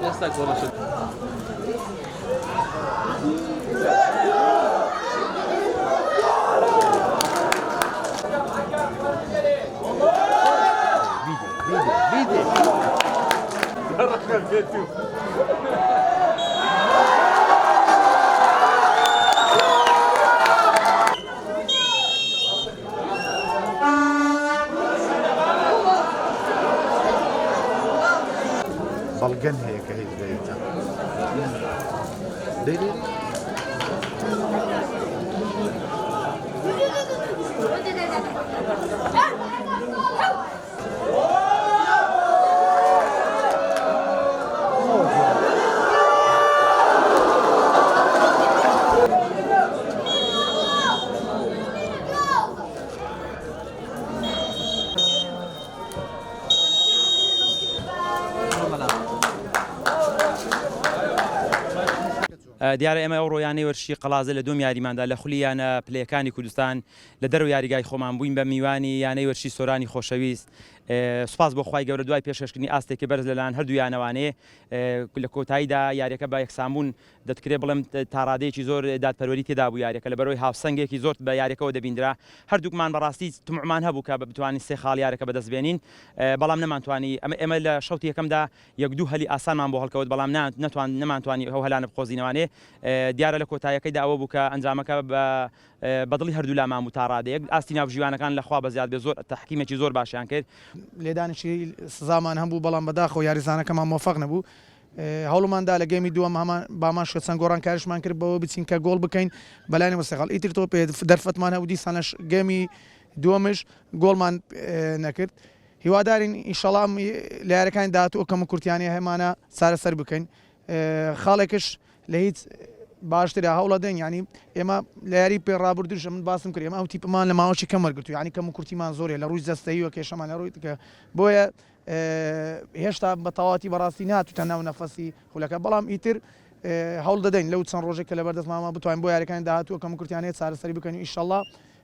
Destek oluşu. بلغن هيك هي بدايتها ديري دیارە ئێمە ئەو ڕۆیانەی وەرشی قەڵازە لە دوم یاریماندا لە خولیانە پلەکانی کوردستان لە دەرەوە یاریگای خۆمان بووین بە میوانی یانەی وەرشی سۆرانی خۆشەویست سوپاس بۆ خوای گەورە دوای پێشکەشکردنی ئاستێکی بەرز لەلایەن هەردوو یانەوانەیە لە کۆتاییدا یاریەکە بە یەکسانبوون دەتکرێت بڵێم تا ڕادەیەکی زۆر دادپەروەری تێدا بوو یاریەکە لە بەرەوەی هاوسەنگێکی زۆر بە یاریەکەەوە دەبیندرا هەردووکمان بەڕاستی تمعمان هەبوو کە بتوانین سێ خاڵ یاریەکە بەدەستبێنین بەڵام نەمانتوانی ئێمە لە شەوتی یەکەمدا یەک دوو هەلی ئاسانمان بۆ هەڵکەوت بەڵام نەمانتوانی ئەو هەلانە بخۆزینەوانێ دیارە لە کۆتاییەکەیدا ئەوە بوو کە ئەنجامەکە بەدڵی هەردوو لامان بوو تا ڕادەیەک ئاستی ناوژیوانەکان لەخوا بەزیاد بێ زۆر تحکیمێکی زۆر باشیان کرد لێدانشی سزامان هەبوو بەڵام بەداخەوە یاریزانەکەمان مۆفەق نەبوو هەوڵماندا لە گەمی دووەم بامان شوێت چەند گۆڕان کارشمان کرد بەوە بچین کە گۆڵ بکەین بەلایەنی وەسەقاڵ ئیتر تۆ پێ دەرفەتمان هەبوو دیسانەش گەمی دووەمش گۆڵمان نەکرد هیوادارین ئینشەڵام لە یاریەکانی داهاتوو کەم و کورتیانی هەمانە چارەسەر بکەین خاڵێکش لە هیچ باشترە هەوڵە دەین ینی ئێمە لە یاری پێڕابردوش من باسم کرد ئێمە ئەو تیپمان لە ماوەشی کەم وەرگرتو ینی کەم و کورتیمان زۆرە لە ڕووی جەستەییوە کێشەمان لە ڕووی کە بۆیە هێشتا بە تەواتی بەڕاستی ناتوتە ناو نەفەسی خولەکە بەڵام ئیتر هەوڵ دەدەین لەو چەند ڕۆژێک کە لە بەردەستماما بتوانین بۆ یاریەکانی داهاتووە کەم و کورتیانەیە چارەسەری بکەین ئینشەڵڵا